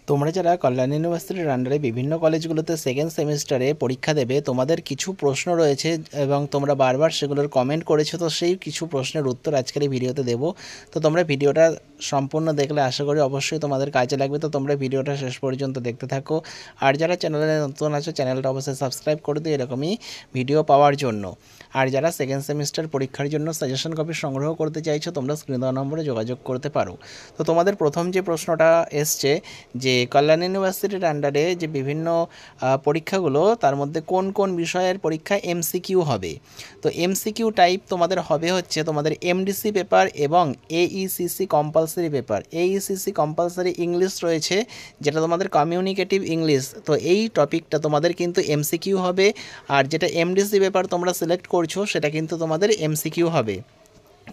তোমরা যারা কল্যাণ ইউনিভার্সিটির আন্ডারে বিভিন্ন কলেজগুলোতে সেকেন্ড সেমিস্টারে পরীক্ষা দেবে, তোমাদের কিছু প্রশ্ন রয়েছে এবং তোমরা বারবার সেগুলোর কমেন্ট করেছো। তো সেই কিছু প্রশ্নের উত্তর আজকের এই ভিডিওতে দেবো। তো তোমরা ভিডিওটা সম্পূর্ণ দেখলে আশা করি অবশ্যই তোমাদের কাজে লাগবে। তো তোমরা ভিডিওটা শেষ পর্যন্ত দেখতে থাকো। আর যারা চ্যানেলে নতুন আছো, চ্যানেলটা অবশ্যই সাবস্ক্রাইব করে দিও এরকমই ভিডিও পাওয়ার জন্য। আর যারা সেকেন্ড সেমিস্টার পরীক্ষার জন্য সাজেশন কপি সংগ্রহ করতে চাইছো, তোমরা স্ক্রিন দেওয়া নম্বরে যোগাযোগ করতে পারো। তো তোমাদের প্রথম যে প্রশ্নটা এসছে যে কল্যাণ ইউনিভার্সিটির আন্ডারে যে বিভিন্ন পরীক্ষাগুলো, তার মধ্যে কোন কোন বিষয়ের পরীক্ষা এমসিকিউ হবে। তো এমসিকিউ টাইপ তোমাদের হবে হচ্ছে তোমাদের এমডিসি পেপার এবং এইসিসি কম্পালসারি পেপার। এইসিসি কম্পালসারি ইংলিশ রয়েছে, যেটা তোমাদের কমিউনিকেটিভ ইংলিশ। তো এই টপিকটা তোমাদের কিন্তু এমসিকিউ হবে। আর যেটা এমডিসি পেপার তোমরা সিলেক্ট করছো, সেটা কিন্তু তোমাদের এমসিকিউ হবে।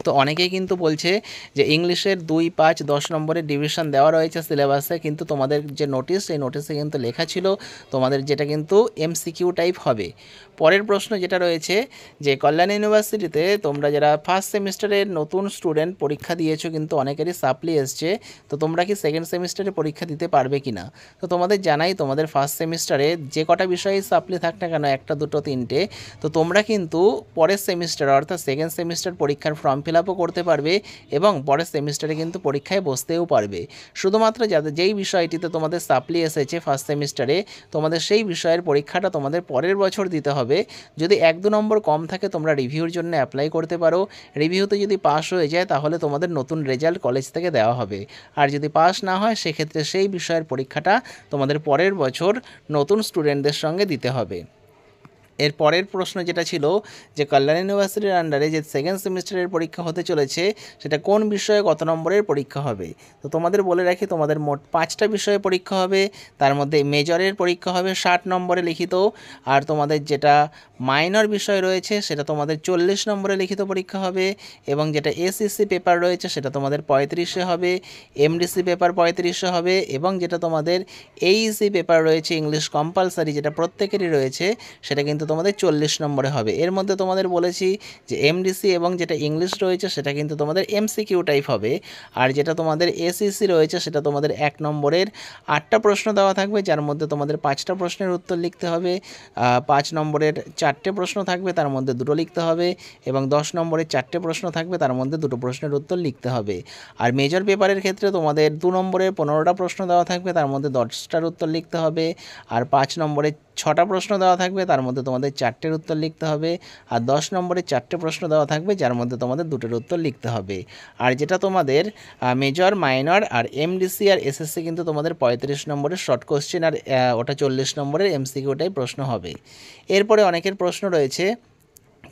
তো অনেকেই কিন্তু বলছে যে ইংলিশের 2, 5, 10 নম্বরের ডিভিশন দেওয়া রয়েছে সিলেবাসে, কিন্তু তোমাদের যে নোটিশ, সেই নোটিশে কিন্তু লেখা ছিল তোমাদের যেটা কিন্তু এমসিকিউ টাইপ হবে। পরের প্রশ্ন যেটা রয়েছে যে কল্যাণ ইউনিভার্সিটিতে তোমরা যারা ফার্স্ট সেমিস্টারের নতুন স্টুডেন্ট পরীক্ষা দিয়েছো, কিন্তু অনেকেরই সাপ্লি এসছে, তো তোমরা কি সেকেন্ড সেমিস্টারে পরীক্ষা দিতে পারবে কি না। তো তোমাদের জানাই, তোমাদের ফার্স্ট সেমিস্টারে যে কটা বিষয়ে সাপ্লি থাক না কেন, 1, 2, 3টে, তো তোমরা কিন্তু পরের সেমিস্টার অর্থাৎ সেকেন্ড সেমিস্টার পরীক্ষার ফর্ম ফিল আপও করতে পারবে এবং পরের সেমিস্টারে কিন্তু পরীক্ষায় বসতেও পারবে। শুধুমাত্র যাদের যেই বিষয়টিতে তোমাদের সাপ্লি এসেছে ফার্স্ট সেমিস্টারে, তোমাদের সেই বিষয়ের পরীক্ষাটা তোমাদের পরের বছর দিতে হবে। যদি 1-2 নম্বর কম থাকে, তোমরা রিভিউর জন্য অ্যাপ্লাই করতে পারো। রিভিউতে যদি পাস হয়ে যায়, তাহলে তোমাদের নতুন রেজাল্ট কলেজ থেকে দেওয়া হবে। আর যদি পাস না হয়, সেক্ষেত্রে সেই বিষয়ের পরীক্ষাটা তোমাদের পরের বছর নতুন স্টুডেন্টদের সঙ্গে দিতে হবে। এর পরের প্রশ্ন যেটা ছিল যে কল্যাণ ইউনিভার্সিটির আন্ডারে যে সেকেন্ড সেমিস্টারের পরীক্ষা হতে চলেছে, সেটা কোন বিষয়ে কত নম্বরের পরীক্ষা হবে। তো তোমাদের বলে রাখি, তোমাদের মোট 5টা বিষয়ে পরীক্ষা হবে। তার মধ্যে মেজরের পরীক্ষা হবে 60 নম্বরে লিখিত। আর তোমাদের যেটা মাইনর বিষয় রয়েছে, সেটা তোমাদের 40 নম্বরে লিখিত পরীক্ষা হবে। এবং যেটা এসিসি পেপার রয়েছে, সেটা তোমাদের 35-এ হবে। এমডিসি পেপার 35-এ হবে। এবং যেটা তোমাদের এইসি পেপার রয়েছে ইংলিশ কম্পালসারি, যেটা প্রত্যেকেরই রয়েছে, সেটা কিন্তু তোমাদের 40 নম্বরে হবে। এর মধ্যে তোমাদের বলেছি যে এমডিসি এবং যেটা ইংলিশ রয়েছে, সেটা কিন্তু তোমাদের এমসিকিউ টাইপ হবে। আর যেটা তোমাদের এসিসি রয়েছে, সেটা তোমাদের 1 নম্বরের 8টা প্রশ্ন দেওয়া থাকবে, যার মধ্যে তোমাদের 5টা প্রশ্নের উত্তর লিখতে হবে। 5 নম্বরের 4টে প্রশ্ন থাকবে, তার মধ্যে 2টো লিখতে হবে। এবং 10 নম্বরের 4টে প্রশ্ন থাকবে, তার মধ্যে 2টো প্রশ্নের উত্তর লিখতে হবে। আর মেজর পেপারের ক্ষেত্রে তোমাদের 2 নম্বরের 15টা প্রশ্ন দেওয়া থাকবে, তার মধ্যে 10টার উত্তর লিখতে হবে। আর 5 নম্বরের 6টা প্রশ্ন দেওয়া থাকবে, তার মধ্যে তোমাদের 4টের উত্তর লিখতে হবে। আর 10 নম্বরের 4টে প্রশ্ন দেওয়া থাকবে, যার মধ্যে তোমাদের 2টোর উত্তর লিখতে হবে। আর যেটা তোমাদের মেজর, মাইনর আর এমডিসি আর এসএসসি, কিন্তু তোমাদের 35 নম্বরের শর্ট কোশ্চেন, আর ওটা 40 নম্বরের এমসিকিউটাই প্রশ্ন হবে। এরপরে অনেকের প্রশ্ন রয়েছে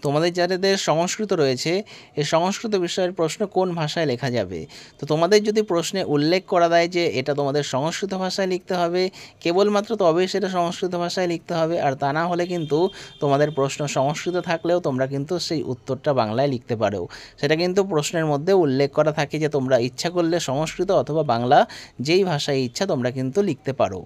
তোমাদের যাদের সংস্কৃত রয়েছে, এই সংস্কৃত বিষয়ের প্রশ্ন কোন ভাষায় লেখা যাবে। তো তোমাদের যদি প্রশ্নে উল্লেখ করা দেয় যে এটা তোমাদের সংস্কৃত ভাষায় লিখতে হবে, কেবলমাত্র তবেই সেটা সংস্কৃত ভাষায় লিখতে হবে। আর তা না হলে কিন্তু তোমাদের প্রশ্ন সংস্কৃত থাকলেও তোমরা কিন্তু সেই উত্তরটা বাংলায় লিখতে পারো। সেটা কিন্তু প্রশ্নের মধ্যে উল্লেখ করা থাকে যে তোমরা ইচ্ছা করলে সংস্কৃত অথবা বাংলা, যেই ভাষায় ইচ্ছা তোমরা কিন্তু লিখতে পারো।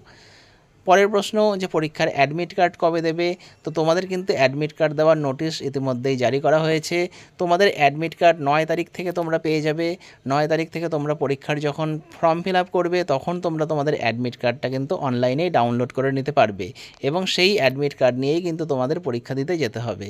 পরের প্রশ্ন যে পরীক্ষার অ্যাডমিট কার্ড কবে দেবে। তো তোমাদের কিন্তু অ্যাডমিট কার্ড দেওয়ার নোটিশ ইতিমধ্যেই জারি করা হয়েছে। তোমাদের অ্যাডমিট কার্ড 9 তারিখ থেকে তোমরা পেয়ে যাবে। 9 তারিখ থেকে তোমরা পরীক্ষার যখন ফর্ম ফিল আপ করবে, তখন তোমরা তোমাদের অ্যাডমিট কার্ডটা কিন্তু অনলাইনেই ডাউনলোড করে নিতে পারবে এবং সেই অ্যাডমিট কার্ড নিয়েই কিন্তু তোমাদের পরীক্ষা দিতে যেতে হবে।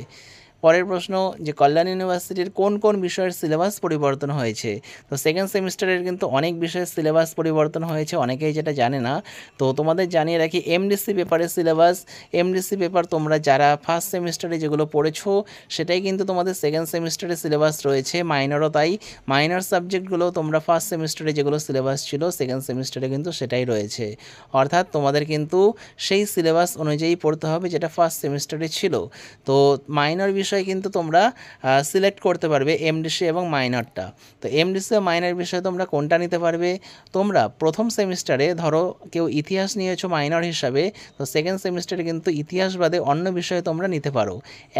পরের প্রশ্ন যে কল্যাণ ইউনিভার্সিটির কোন কোন বিষয়ের সিলেবাস পরিবর্তন হয়েছে। তো সেকেন্ড সেমিস্টারের কিন্তু অনেক বিষয়ের সিলেবাস পরিবর্তন হয়েছে, অনেকেই যেটা জানে না। তো তোমাদের জানিয়ে রাখি, এমডিসি পেপারের সিলেবাস, এমডিসি পেপার তোমরা যারা ফার্স্ট সেমিস্টারে যেগুলো পড়েছো, সেটাই কিন্তু তোমাদের সেকেন্ড সেমিস্টারে সিলেবাস রয়েছে। মাইনরও তাই, মাইনর সাবজেক্টগুলো তোমরা ফার্স্ট সেমিস্টারে যেগুলো সিলেবাস ছিল, সেকেন্ড সেমিস্টারে কিন্তু সেটাই রয়েছে। অর্থাৎ তোমাদের কিন্তু সেই সিলেবাস অনুযায়ী পড়তে হবে যেটা ফার্স্ট সেমিস্টারে ছিল। তো মাইনর বিষয় কিন্তু তোমরা সিলেক্ট করতে পারবে এমডিসি এবং মাইনরটা। তো এমডিসি ও মাইনর বিষয়ে তোমরা কোনটা নিতে পারবে। তোমরা প্রথম সেমিস্টারে ধরো কেউ ইতিহাস নিয়েছো মাইনর হিসাবে, তো সেকেন্ড সেমিস্টারে কিন্তু ইতিহাস বাদে অন্য বিষয়ে তোমরা নিতে পারো।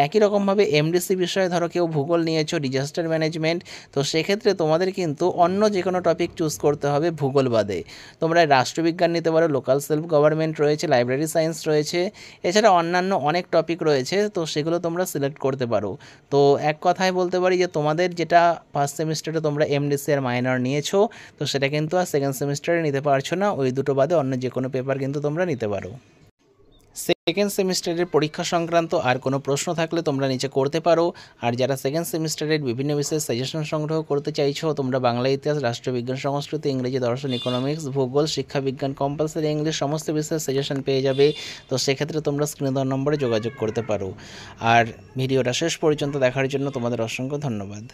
একই রকমভাবে এমডিসি বিষয়ে ধরো কেউ ভূগোল নিয়েছো, ডিজাস্টার ম্যানেজমেন্ট, তো সেক্ষেত্রে তোমাদের কিন্তু অন্য যে কোনো টপিক চুজ করতে হবে ভূগোল বাদে। তোমরা রাষ্ট্রবিজ্ঞান নিতে পারো, লোকাল সেলফ গভর্নমেন্ট রয়েছে, লাইব্রেরি সায়েন্স রয়েছে, এছাড়া অন্যান্য অনেক টপিক রয়েছে, তো সেগুলো তোমরা সিলেক্ট করতে করতে পারো। তো এক কথায় বলতে পারি যে তোমাদের যেটা ফার্স্ট সেমিস্টারে তোমরা এমডিসি আর মাইনর নিয়েছো, তো সেটা কিন্তু আর সেকেন্ড সেমিস্টারে নিতে পারছো না। ওই দুটো বাদে অন্য যে কোনো পেপার কিন্তু তোমরা নিতে পারো। সেকেন্ড সেমিস্টারের পরীক্ষা সংক্রান্ত আর কোনো প্রশ্ন থাকলে তোমরা নিচে করতে পারো। আর যারা সেকেন্ড সেমিস্টারের বিভিন্ন বিষয়ে সাজেশন সংগ্রহ করতে চাইছো, তোমরা বাংলা, ইতিহাস, রাষ্ট্রবিজ্ঞান, সংস্কৃতি, ইংরেজি, দর্শন, ইকোনমিক্স, ভূগোল, শিক্ষাবিজ্ঞান, কম্পালসারি ইংলিশ সমস্ত বিষয়ে সাজেশন পেয়ে যাবে। তো সেক্ষেত্রে তোমরা স্ক্রিনে দেওয়া নম্বরে যোগাযোগ করতে পারো। আর ভিডিওটা শেষ পর্যন্ত দেখার জন্য তোমাদের অসংখ্য ধন্যবাদ।